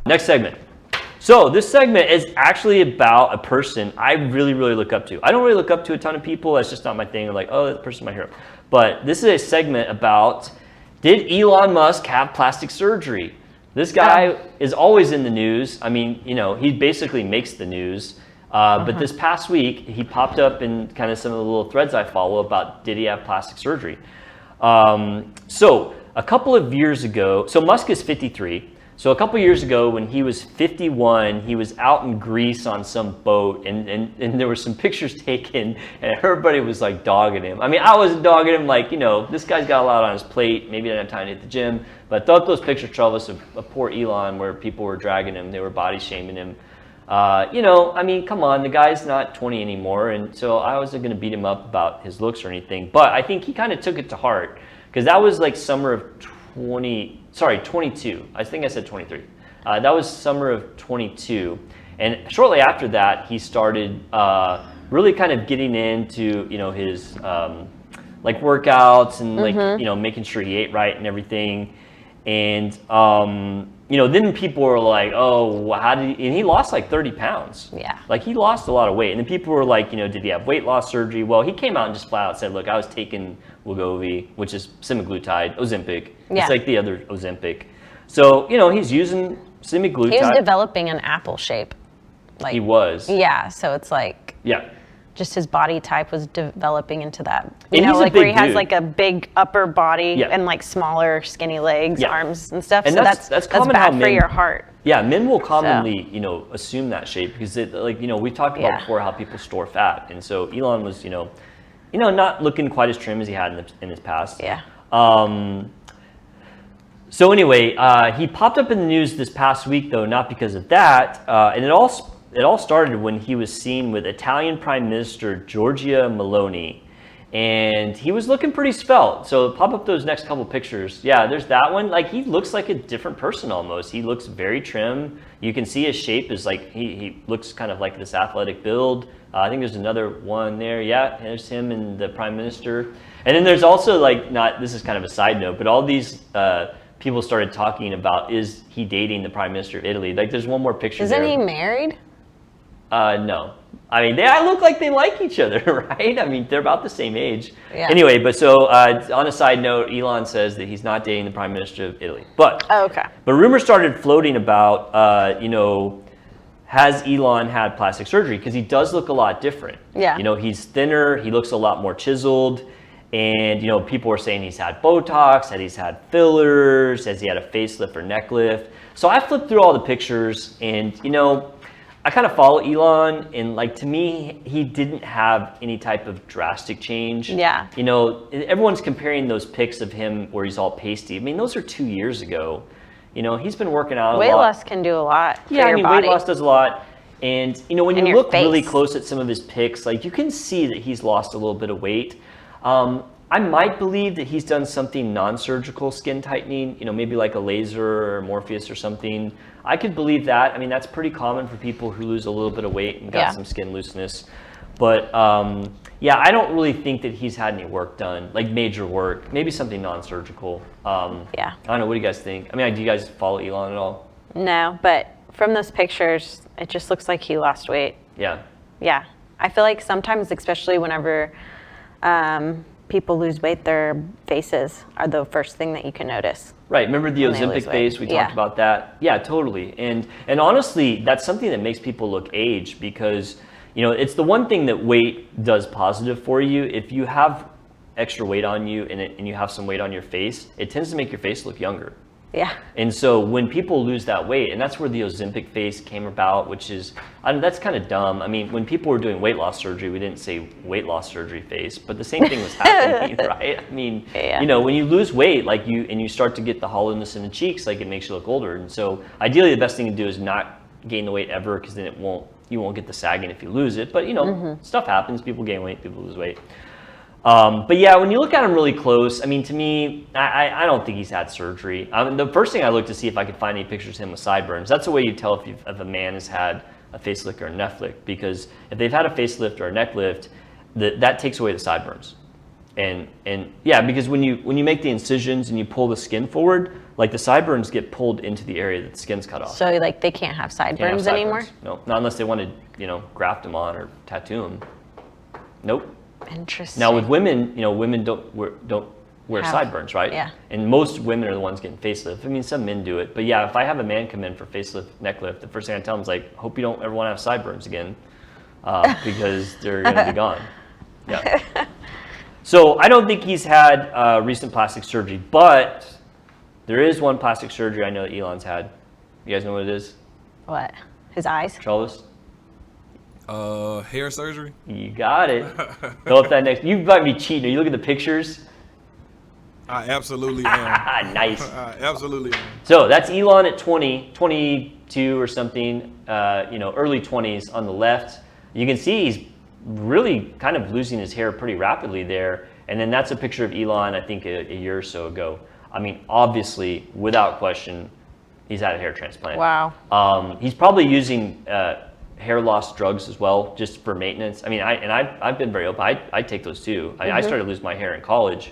Next segment. So this segment is actually about a person I really, really look up to. I don't really look up to a ton of people. That's just not my thing. I'm like, oh, that person's my hero. But this is a segment about, did Elon Musk have plastic surgery? This guy is always in the news. I mean, he basically makes the news. But this past week, he popped up in kind of some of the little threads I follow about, did he have plastic surgery? So a couple of years ago, so Musk is 53. So a couple years ago, when he was 51, he was out in Greece on some boat, and there were some pictures taken, and everybody was like dogging him. I mean, I wasn't dogging him, like, this guy's got a lot on his plate, maybe he didn't have time to hit the gym, but I thought those pictures told us of poor Elon, where people were dragging him, they were body shaming him. I mean, come on, the guy's not 20 anymore, and so I wasn't going to beat him up about his looks or anything, but I think he kind of took it to heart, because that was like summer of 22. I think I said 23. That was summer of 22. And shortly after that, he started really kind of getting into, his like workouts and like, making sure he ate right and everything. And, then people were like, oh, how did he, and he lost like 30 pounds. Yeah. Like he lost a lot of weight. And then people were like, did he have weight loss surgery? Well, he came out and just flat out said, look, I was taking Bldg, which is semaglutide, Ozempic. Yeah. It's like the other Ozempic. So, he's using semaglutide. He was developing an apple shape. Like he was. Yeah, so it's like. Yeah. Just his body type was developing into that. He's like a big where he has dude. like a big upper body and like smaller skinny legs, arms and stuff. And so that's bad for your heart. Yeah, men will commonly, assume that shape because we talked about before how people store fat. And so Elon was, not looking quite as trim as he had in his past. Yeah. So anyway, he popped up in the news this past week though, not because of that. And it all started when he was seen with Italian Prime Minister Giorgia Meloni, and he was looking pretty svelte. So pop up those next couple pictures. Yeah, there's that one. Like he looks like a different person almost. He looks very trim. You can see his shape is like, he looks kind of like this athletic build. I think there's another one there. Yeah, there's him and the Prime Minister. And then there's also this is kind of a side note, but all these people started talking about, is he dating the Prime Minister of Italy? Like there's one more picture Isn't there. he married? No. I mean, they look like they like each other, right? I mean, they're about the same age. Yeah. Anyway, but so on a side note, Elon says that he's not dating the Prime Minister of Italy. But rumors started floating about, has Elon had plastic surgery? Because he does look a lot different. Yeah. He's thinner. He looks a lot more chiseled. And, people were saying he's had Botox, that he's had fillers, has he had a facelift or neck lift. So I flipped through all the pictures and, I kind of follow Elon, and to me, he didn't have any type of drastic change. Yeah. Everyone's comparing those pics of him where he's all pasty. I mean, those are 2 years ago. He's been working out a lot. Weight loss can do a lot for your weight body. loss does a lot. And, when you look face. really close at some of his pics, you can see that he's lost a little bit of weight. I might believe that he's done something non-surgical skin tightening, maybe like a laser or Morpheus or something. I could believe that. I mean, that's pretty common for people who lose a little bit of weight and got some skin looseness. But I don't really think that he's had any work done, like major work, maybe something non-surgical. I don't know. What do you guys think? I mean, do you guys follow Elon at all? No, but from those pictures, it just looks like he lost weight. Yeah. Yeah. I feel like sometimes, especially whenever people lose weight, their faces are the first thing that you can notice. Right. Remember the Ozempic face? We talked about that. Yeah, totally. And honestly, that's something that makes people look aged because, it's the one thing that weight does positive for you. If you have extra weight on you and you have some weight on your face, it tends to make your face look younger. Yeah. And so when people lose that weight, and that's where the Ozempic face came about, which is, that's kind of dumb. I mean, when people were doing weight loss surgery, we didn't say weight loss surgery face, but the same thing was happening, right? I mean, when you lose weight, and you start to get the hollowness in the cheeks, it makes you look older. And so ideally the best thing to do is not gain the weight ever, because then you won't get the sagging if you lose it. But stuff happens. People gain weight, people lose weight. But yeah, when you look at him really close, I mean, to me, I don't think he's had surgery. The first thing I looked to see if I could find any pictures of him with sideburns. That's the way you tell if a man has had a facelift or a neck lift, because if they've had a facelift or a neck lift, that takes away the sideburns. And yeah, because when you make the incisions and you pull the skin forward, like the sideburns get pulled into the area that the skin's cut off. So like they can't have Can't have sideburns anymore? No, not unless they want to, graft them on or tattoo them. Nope. Interesting. Now with women, women don't wear sideburns, right? Yeah. And most women are the ones getting facelift. I mean, some men do it, but yeah, if I have a man come in for facelift, neck lift, the first thing I tell him is like, hope you don't ever want to have sideburns again, because they're going to be gone. Yeah. So I don't think he's had recent plastic surgery, but there is one plastic surgery I know that Elon's had. You guys know what it is? What? His eyes? Travis? Hair surgery? You got it. Fill up that next. You might be cheating. You look at the pictures. I absolutely am. Nice. I absolutely am. So that's Elon at 20, 22 or something, early 20s on the left. You can see he's really kind of losing his hair pretty rapidly there. And then that's a picture of Elon, I think, a year or so ago. I mean, obviously, without question, he's had a hair transplant. Wow. He's probably using hair loss drugs as well, just for maintenance. I mean, I've been very open. I take those too. I started to lose my hair in college,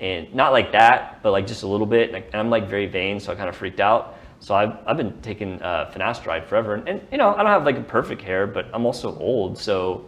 and not like that, but like just a little bit. And I'm like very vain, so I kind of freaked out. So I've been taking finasteride forever, and I don't have like a perfect hair, but I'm also old, so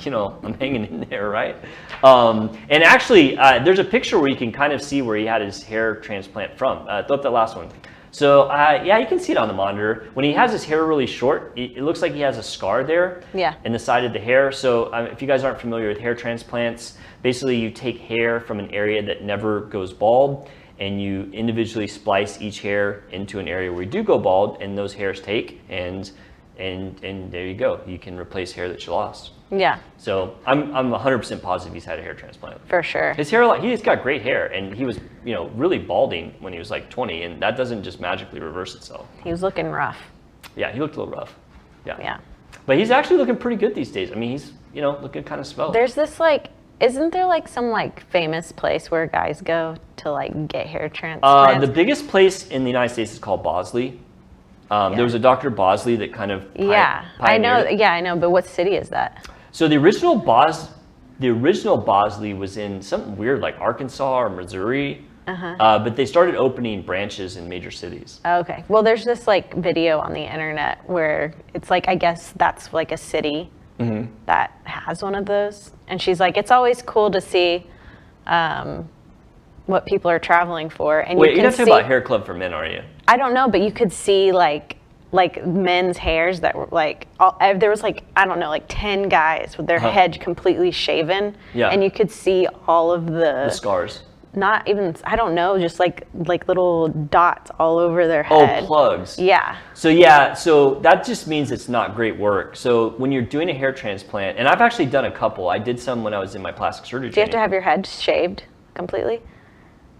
I'm hanging in there, right? And actually, there's a picture where you can kind of see where he had his hair transplant from. Throw up that last one. So yeah, you can see it on the monitor. When he has his hair really short, it looks like he has a scar there in the side of the hair. So if you guys aren't familiar with hair transplants, basically you take hair from an area that never goes bald, and you individually splice each hair into an area where you do go bald, and those hairs take, and there you go. You can replace hair that you lost. Yeah. So I'm 100% positive he's had a hair transplant. For sure. His hair, he's got great hair, and he was, really balding when he was like 20, and that doesn't just magically reverse itself. He was looking rough. Yeah, he looked a little rough. Yeah. Yeah. But he's actually looking pretty good these days. I mean, he's, looking kind of svelte. There's this isn't there like some famous place where guys go to get hair transplants? The biggest place in the United States is called Bosley. There was a Dr. Bosley that kind of I know. Yeah, I know. But what city is that? So the original Bosley was in something weird like Arkansas or Missouri, but they started opening branches in major cities. Okay. Well, there's this video on the internet where it's I guess that's a city that has one of those, and she's like, it's always cool to see what people are traveling for. And wait, you're not talking about Hair Club for Men, are you? I don't know, but you could see like men's hairs that were there was I don't know 10 guys with their head completely shaven, and you could see all of the scars. Not even, I don't know, just like little dots all over their head. Oh, plugs. Yeah. So that just means it's not great work. So when you're doing a hair transplant, and I've actually done a couple. I did some when I was in my plastic surgery Do you have to have your head shaved completely?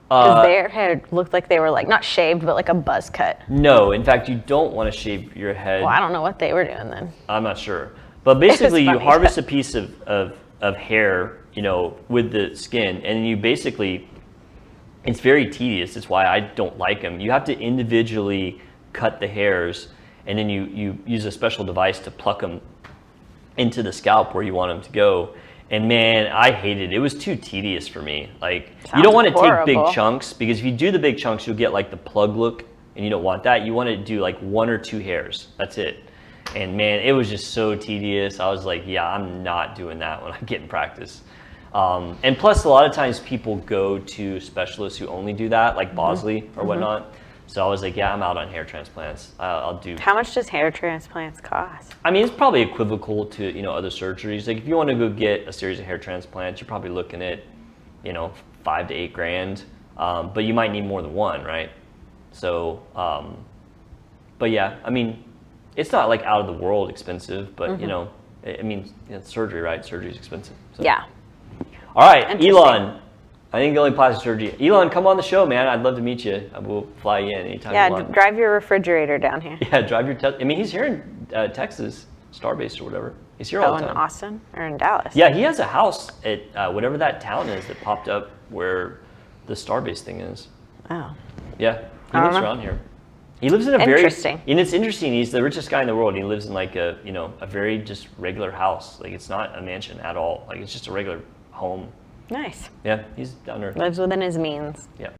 Because their hair looked like they were not shaved, but a buzz cut. No, in fact, you don't want to shave your head. Well, I don't know what they were doing then. I'm not sure. But basically, you harvest a piece of hair, with the skin, and you basically, it's very tedious. It's why I don't like them. You have to individually cut the hairs, and then you use a special device to pluck them into the scalp where you want them to go. And man, I hated it. It was too tedious for me. You don't want to take big chunks, because if you do the big chunks, you'll get the plug look, and you don't want that. You want to do 1 or 2 hairs. That's it. And man, it was just so tedious. I was like, yeah, I'm not doing that when I get in practice. And plus, a lot of times people go to specialists who only do that, like Bosley or whatnot. So I was like, yeah, I'm out on hair transplants. I'll do. How much does hair transplants cost? I mean, it's probably equivocal to other surgeries. If you want to go get a series of hair transplants, you're probably looking at $5 to $8 grand. But you might need more than one, right? So, but yeah, I mean, it's not out of the world expensive, but I mean, it's surgery, right? Surgery's expensive. So. Yeah. All right, Elon. I think the only plastic surgery. Elon, come on the show, man. I'd love to meet you. We'll fly you in anytime you want. Yeah, drive your refrigerator down here. Yeah, drive your. I mean, he's here in Texas, Starbase or whatever. He's here all the time. In Austin or in Dallas? Yeah, he has a house at whatever that town is that popped up where the Starbase thing is. Oh. Yeah, he lives around here. He lives in a Interesting. And it's interesting. He's the richest guy in the world. He lives in a very just regular house. It's not a mansion at all. It's just a regular home. Nice. Yeah, he's down there. Lives within his means. Yeah.